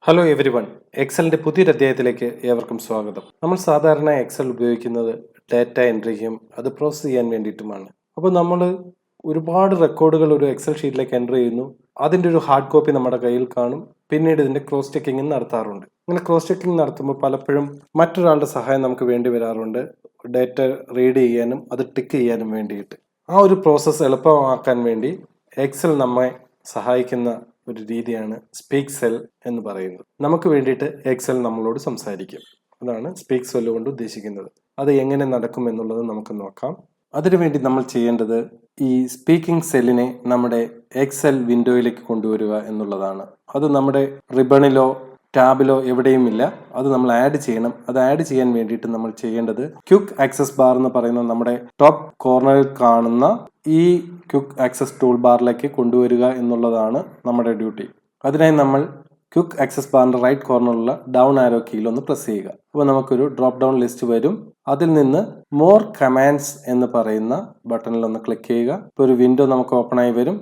Hello every one, എക്സലിൻ്റെ പുതിയൊരു അധ്യായത്തിലേക്ക് ഏവർക്കും സ്വാഗതം. നമ്മൾ സാധാരണ എക്സൽ ഉപയോഗിക്കുന്നത് ഡാറ്റ എൻട്രിക്കും അത് പ്രോസസ്സ് ചെയ്യാൻ വേണ്ടിയിട്ടുമാണ്. അപ്പോൾ നമ്മൾ ഒരുപാട് റെക്കോർഡുകൾ ഒരു എക്സൽ ഷീറ്റിലേക്ക് എൻ്റർ ചെയ്യുന്നു. അതിൻ്റെ ഒരു ഹാർഡ് കോപ്പി നമ്മുടെ കയ്യിൽ കാണും. പിന്നീട് ഇതിൻ്റെ ക്രോസ് ചെക്കിങ് നടത്താറുണ്ട്. അങ്ങനെ ക്രോസ് ചെക്കിങ് നടത്തുമ്പോൾ പലപ്പോഴും മറ്റൊരാളുടെ സഹായം നമുക്ക് വേണ്ടി വരാറുണ്ട്, ഡാറ്റ റീഡ് ചെയ്യാനും അത് ടിക്ക് ചെയ്യാനും വേണ്ടിയിട്ട്. ആ ഒരു പ്രോസസ്സ് എളുപ്പമാക്കാൻ വേണ്ടി എക്സൽ നമ്മെ സഹായിക്കുന്ന ഒരു രീതിയാണ് സ്പീക്ക് സെൽ എന്ന് പറയുന്നത്. നമുക്ക് വേണ്ടിയിട്ട് എക്സൽ നമ്മളോട് സംസാരിക്കും. അതാണ് സ്പീക്ക് സെൽ കൊണ്ട് ഉദ്ദേശിക്കുന്നത്. അത് എങ്ങനെ നടക്കും എന്നുള്ളത് നമുക്ക് നോക്കാം. അതിനുവേണ്ടി നമ്മൾ ചെയ്യേണ്ടത് ഈ സ്പീക്കിംഗ് സെല്ലിനെ നമ്മുടെ എക്സൽ വിൻഡോയിലേക്ക് കൊണ്ടുവരിക എന്നുള്ളതാണ്. അത് നമ്മുടെ റിബണിലോ ടാബിലോ എവിടെയും ഇല്ല. അത് നമ്മൾ ആഡ് ചെയ്യണം. അത് ആഡ് ചെയ്യാൻ വേണ്ടിയിട്ട് നമ്മൾ ചെയ്യേണ്ടത് ക്വിക്ക് ആക്സസ് ബാർ എന്ന് പറയുന്ന നമ്മുടെ ടോപ്പ് കോർണറിൽ കാണുന്ന ഈ ക്വിക്ക് ആക്സസ് ടൂൾ ബാറിലേക്ക് കൊണ്ടുവരിക എന്നുള്ളതാണ് നമ്മുടെ ഡ്യൂട്ടി. അതിനായി നമ്മൾ ക്വിക്ക് ആക്സസ് ബാറിന്റെ റൈറ്റ് കോർണറിലുള്ള ഡൗൺ ആരോ കീയിൽ ഒന്ന് പ്രസ് ചെയ്യുക. അപ്പോൾ നമുക്കൊരു ഡ്രോപ്പ് ഡൗൺ ലിസ്റ്റ് വരും. അതിൽ നിന്ന് മോർ കമാൻഡ്സ് എന്ന് പറയുന്ന ബട്ടണിൽ ഒന്ന് ക്ലിക്ക് ചെയ്യുക. ഇപ്പോൾ ഒരു വിൻഡോ നമുക്ക് ഓപ്പൺ ആയി വരും.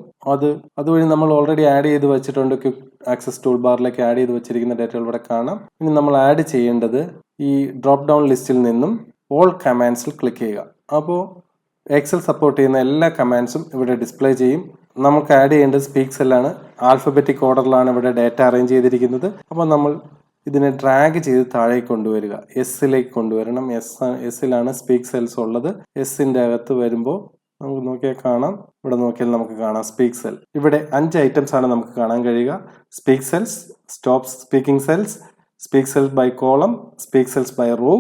അതുവഴി നമ്മൾ ഓൾറെഡി ആഡ് ചെയ്ത് വെച്ചിട്ടുണ്ട്. ക്വിക്ക് ആക്സസ് ടൂൾ ബാറിലേക്ക് ആഡ് ചെയ്ത് വെച്ചിരിക്കുന്ന ഡേറ്റകൾ ഇവിടെ കാണാം. ഇനി നമ്മൾ ആഡ് ചെയ്യേണ്ടത് ഈ ഡ്രോപ്പ് ഡൗൺ ലിസ്റ്റിൽ നിന്നും ഓൾ കമാൻഡ്സിൽ ക്ലിക്ക് ചെയ്യുക. അപ്പോൾ എക്സൽ സപ്പോർട്ട് ചെയ്യുന്ന എല്ലാ കമാൻഡ്സും ഇവിടെ ഡിസ്പ്ലേ ചെയ്യും. നമുക്ക് ആഡ് ചെയ്യേണ്ടത് സ്പീക്ക് സെല്ലാണ്. ആൽഫബറ്റിക് ഓർഡറിലാണ് ഇവിടെ ഡാറ്റ അറേഞ്ച് ചെയ്തിരിക്കുന്നത്. അപ്പോൾ നമ്മൾ ഇതിനെ ഡ്രാഗ് ചെയ്ത് താഴേക്ക് കൊണ്ടുവരിക, എസ്സിലേക്ക് കൊണ്ടുവരണം. എസ്സിലാണ് സ്പീക്ക് സെൽസ് ഉള്ളത്. എസ്സിൻ്റെ അകത്ത് വരുമ്പോൾ നമുക്ക് നോക്കിയാൽ കാണാം. ഇവിടെ നോക്കിയാൽ നമുക്ക് കാണാം സ്പീക്ക് സെൽ. ഇവിടെ 5 ഐറ്റംസ് ആണ് നമുക്ക് കാണാൻ കഴിയുക. Speak cells, stop speaking cells, speak cells by column, speak cells by row,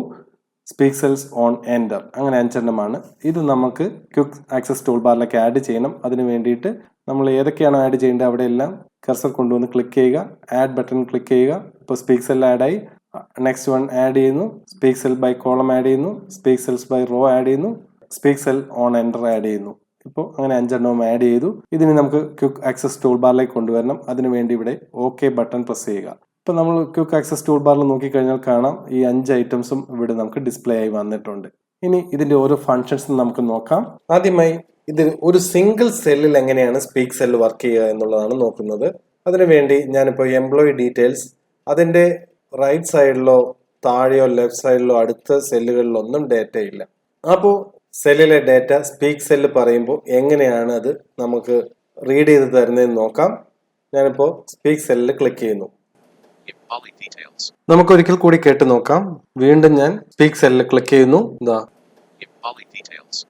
speak cells on enter. അങ്ങനെ 5 എണ്ണമാണ്. ഇത് നമുക്ക് ക്വിക്ക് ആക്സസ് ടൂൾ ബാറിലേക്ക് ആഡ് ചെയ്യണം. അതിന് വേണ്ടിയിട്ട് നമ്മൾ ഏതൊക്കെയാണ് ആഡ് ചെയ്യേണ്ടത് അവിടെയെല്ലാം കർസർ കൊണ്ടുവന്ന് ക്ലിക്ക് ചെയ്യുക. ആഡ് ബട്ടൺ ക്ലിക്ക് ചെയ്യുക. ഇപ്പോൾ സ്പീക്ക് സെൽ ആഡായി. നെക്സ്റ്റ് വൺ ആഡ് ചെയ്യുന്നു. Speak cell by column add ചെയ്യുന്നു. Speak cells by row add ചെയ്യുന്നു. Speak cell on enter add ചെയ്യുന്നു. ഇപ്പോൾ അങ്ങനെ 5 എണ്ണവും ആഡ് ചെയ്തു. ഇതിന് നമുക്ക് ക്വിക്ക് ആക്സസ് ടൂൾ ബാറിലേക്ക് കൊണ്ടുവരണം. അതിനുവേണ്ടി ഇവിടെ ഓക്കെ ബട്ടൺ പ്രസ് ചെയ്യുക. ഇപ്പോൾ നമ്മൾ ക്വിക്ക് ആക്സസ് ടൂൾ ബാറിൽ നോക്കിക്കഴിഞ്ഞാൽ കാണാം ഈ 5 ഐറ്റംസും ഇവിടെ നമുക്ക് ഡിസ്പ്ലേ ആയി വന്നിട്ടുണ്ട്. ഇനി ഇതിന്റെ ഓരോ ഫങ്ഷൻസും നമുക്ക് നോക്കാം. ആദ്യമായി ഇത് ഒരു സിംഗിൾ സെല്ലിൽ എങ്ങനെയാണ് സ്പീക്ക് സെല്ല് വർക്ക് ചെയ്യുക എന്നുള്ളതാണ് നോക്കുന്നത്. അതിനുവേണ്ടി ഞാനിപ്പോൾ എംപ്ലോയി ഡീറ്റെയിൽസ് അതിന്റെ റൈറ്റ് സൈഡിലോ താഴെയോ ലെഫ്റ്റ് സൈഡിലോ അടുത്ത സെല്ലുകളിലൊന്നും ഡേറ്റ ഇല്ല. അപ്പോൾ സെല്ലിലെ ഡേറ്റ സ്പീക്ക് സെല്ല് പറയുമ്പോൾ എങ്ങനെയാണ് അത് നമുക്ക് റീഡ് ചെയ്ത് തരുന്നതെന്ന് നോക്കാം. ഞാനിപ്പോൾ സ്പീക്ക് സെല്ലിൽ ക്ലിക്ക് ചെയ്യുന്നു. നമുക്കൊരിക്കൽ കൂടി കേട്ട് നോക്കാം. വീണ്ടും ഞാൻ സ്പീക്ക് സെല്ലിൽ ക്ലിക്ക് ചെയ്യുന്നു.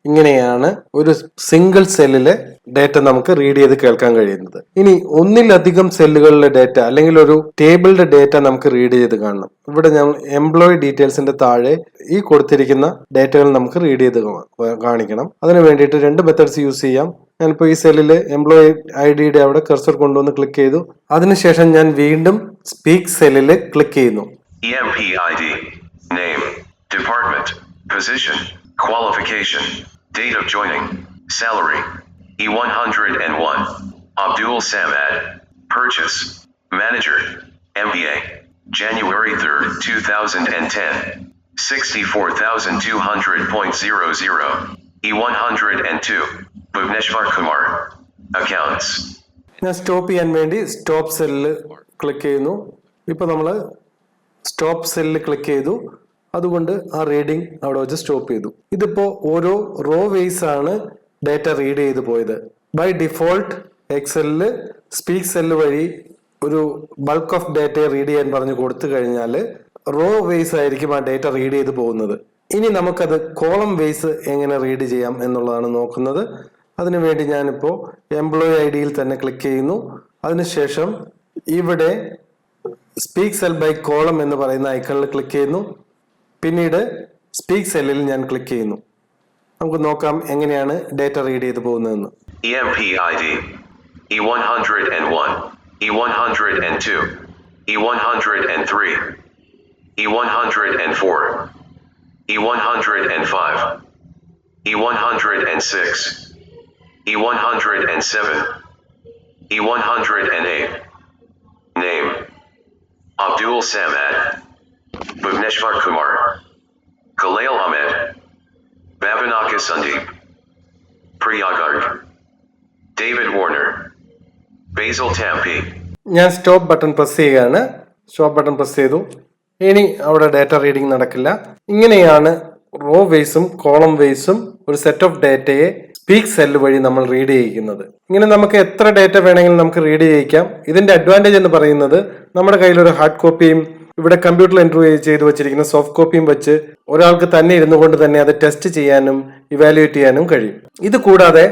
ഇങ്ങനെയാണ് ഒരു സിംഗിൾ സെല്ലിലെ ഡേറ്റ നമുക്ക് റീഡ് ചെയ്ത് കേൾക്കാൻ കഴിയുന്നത്. ഇനി ഒന്നിലധികം സെല്ലുകളിലെ ഡേറ്റ അല്ലെങ്കിൽ ഒരു ടേബിളിന്റെ ഡേറ്റ നമുക്ക് റീഡ് ചെയ്ത് കാണണം. ഇവിടെ ഞാൻ എംപ്ലോയി ഡീറ്റെയിൽസിന്റെ താഴെ ഈ കൊടുത്തിരിക്കുന്ന ഡേറ്റകൾ നമുക്ക് റീഡ് ചെയ്ത് കാണിക്കണം. അതിന് വേണ്ടിയിട്ട് 2 മെത്തേഡ്സ് യൂസ് ചെയ്യാം. ഞാനിപ്പോൾ ഈ സെല്ലില് എംപ്ലോയി ഐ ഡിയുടെ അവിടെ കർസർ കൊണ്ടുവന്ന് ക്ലിക്ക് ചെയ്തു. അതിനുശേഷം ഞാൻ വീണ്ടും സ്പീക്ക് സെല്ലിൽ ക്ലിക്ക് ചെയ്യുന്നു. EMPID, name, department, position, qualification, date of joining, salary, E101, Abdul Samad, purchase, manager, MBA, January 3rd, 2010, 64,200.00, E102, Bhuvneshwar Kumar, accounts. ഞാൻ സ്റ്റോപ്പ് ചെയ്യാൻ വേണ്ടി സ്റ്റോപ്പ് സെല്ലിൽ ക്ലിക്ക് ചെയ്യുന്നു. ഇപ്പോൾ നമ്മൾ സ്റ്റോപ്പ് സെല്ലിൽ ക്ലിക്ക് ചെയ്തു. അതുകൊണ്ട് ആ റീഡിംഗ് അവിടെ വെച്ച് സ്റ്റോപ്പ് ചെയ്തു. ഇതിപ്പോൾ ഓരോ റോ വേസ് ആണ് ഡേറ്റ റീഡ് ചെയ്ത് പോയത്. ബൈ ഡിഫോൾട്ട് എക്സലില് സ്പീക്ക് സെല്ല് വഴി ഒരു ബൾക്ക് ഓഫ് ഡേറ്റ റീഡ് ചെയ്യാൻ പറഞ്ഞു കൊടുത്തു കഴിഞ്ഞാൽ റോ വേസ് ആയിരിക്കും ആ ഡേറ്റ റീഡ് ചെയ്ത് പോകുന്നത്. ഇനി നമുക്കത് കോളം വേസ് എങ്ങനെ റീഡ് ചെയ്യാം എന്നുള്ളതാണ് നോക്കുന്നത്. അതിനുവേണ്ടി ഞാനിപ്പോൾ എംപ്ലോയി ഐ ഡിയിൽ തന്നെ ക്ലിക്ക് ചെയ്യുന്നു. അതിനുശേഷം ഇവിടെ സ്പീക്ക് സെൽ ബൈ കോളം എന്ന് പറയുന്ന ഐക്കണിൽ ക്ലിക്ക് ചെയ്യുന്നു. പിന്നീട് സ്പീക്ക് സെല്ലിൽ ഞാൻ ക്ലിക്ക് ചെയ്യുന്നു. നമുക്ക് നോക്കാം എങ്ങനെയാണ് ഡേറ്റ റീഡ് ചെയ്ത് പോകുന്നതെന്ന്. EMPID, E101, E102, E103, E104, E105, E106, E107, E108. Name, Abdul Samad, Bhuvneshwar Kumar, Khalil Ahmed, Bhavanaka Sundeep, Priyagarg, David Warner, Basil Tampi. ഞാൻ സ്റ്റോപ്പ് ബട്ടൺ പ്രസ് ചെയ്യുകയാണ്. സ്റ്റോപ്പ് ബട്ടൺ പ്രസ് ചെയ്തു. ഇനി അവിടെ data reading നടക്കില്ല. ഇങ്ങനെയാണ് raw വേസും column വേസും ഒരു set of ഡാറ്റയെ speak cell വഴി നമ്മൾ റീഡ് ചെയ്യിക്കുന്നത്. ഇങ്ങനെ നമുക്ക് എത്ര ഡാറ്റ വേണമെങ്കിലും നമുക്ക് റീഡ് ചെയ്യിക്കാം. ഇതിന്റെ അഡ്വാൻറ്റേജ് എന്ന് പറയുന്നത് നമ്മുടെ കയ്യിൽ ഒരു ഹാർഡ് കോപ്പിയും ഇവിടെ കമ്പ്യൂട്ടറിൽ എൻട്രി ചെയ്ത് വെച്ചിരിക്കുന്ന സോഫ്റ്റ് കോപ്പിയും വെച്ച് ഒരാൾക്ക് തന്നെ ഇരുന്നു കൊണ്ട് തന്നെ അത് ടെസ്റ്റ് ചെയ്യാനും ഇവാലുവേറ്റ് ചെയ്യാനും കഴിയും. ഇത് കൂടാതെ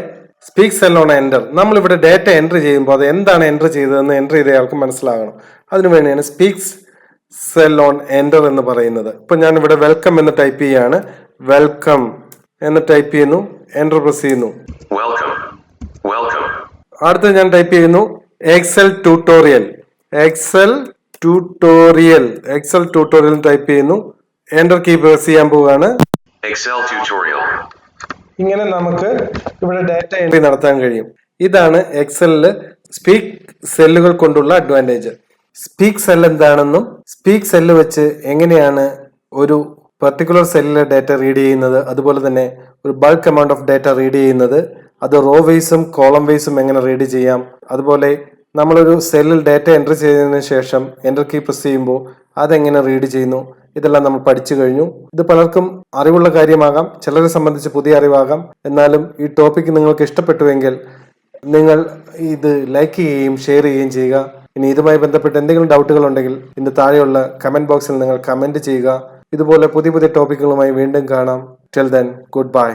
സ്പീക്ക് സെൽ ഓൺ എൻ്റർ, നമ്മളിവിടെ ഡാറ്റ എൻട്രി ചെയ്യുമ്പോൾ അത് എന്താണ് എൻട്രി ചെയ്തതെന്ന് എൻട്രി ചെയ്തയാൾക്ക് മനസ്സിലാകണം. അതിനുവേണ്ടിയാണ് സ്പീക്ക് സെൽ ഓൺ എൻ്റർ എന്ന് പറയുന്നത്. ഇപ്പൊ ഞാൻ ഇവിടെ വെൽക്കം എന്ന് ടൈപ്പ് ചെയ്യാണ്. വെൽക്കം എന്ന് ടൈപ്പ് ചെയ്യുന്നു, എൻ്റർ പ്രസ് ചെയ്യുന്നു. അടുത്ത് ഞാൻ ടൈപ്പ് ചെയ്യുന്നു Excel tutorial. Excel tutorial type ചെയ്യുന്നു. എൻ്റർ കീ പ്രസ് ചെയ്യാൻ പോവുകയാണ്. Excel tutorial. ഇങ്ങനെ നമുക്ക് ഇവിടെ ഡാറ്റ എൻട്രി നടത്താൻ കഴിയും. ഇതാണ് എക്സലില് സ്പീക്ക് സെല്ലുകൾ കൊണ്ടുള്ള അഡ്വാൻറ്റേജ്. സ്പീക്ക് സെൽ എന്താണെന്നും സ്പീക്ക് സെല്ല് വെച്ച് എങ്ങനെയാണ് ഒരു പെർട്ടിക്കുലർ സെല്ലിലെ ഡാറ്റ റീഡ് ചെയ്യുന്നത്, അതുപോലെ തന്നെ ഒരു bulk amount of data read ചെയ്യുന്നത്, അത് റോ വൈസും കോളം വൈസും എങ്ങനെ റീഡ് ചെയ്യാം, അതുപോലെ നമ്മളൊരു സെല്ലിൽ ഡാറ്റ എൻട്രി ചെയ്തതിനു ശേഷം എൻ്റർ കീ പ്രസ് ചെയ്യുമ്പോൾ അതെങ്ങനെ റീഡ് ചെയ്യുന്നു, ഇതെല്ലാം നമ്മൾ പഠിച്ചു കഴിഞ്ഞു. ഇത് പലർക്കും അറിവുള്ള കാര്യമാകാം, ചിലരെ സംബന്ധിച്ച് പുതിയ അറിവാകാം. എന്നാലും ഈ ടോപ്പിക് നിങ്ങൾക്ക് ഇഷ്ടപ്പെട്ടുവെങ്കിൽ നിങ്ങൾ ഇത് ലൈക്ക് ചെയ്യുകയും ഷെയർ ചെയ്യുകയും ചെയ്യുക. ഇനി ഇതുമായി ബന്ധപ്പെട്ട് എന്തെങ്കിലും ഡൗട്ടുകൾ ഉണ്ടെങ്കിൽ ഇതിന്റെ താഴെയുള്ള കമന്റ് ബോക്സിൽ നിങ്ങൾ കമന്റ് ചെയ്യുക. ഇതുപോലെ പുതിയ പുതിയ ടോപ്പിക്കുകളുമായി വീണ്ടും കാണാം. Till then, good bye.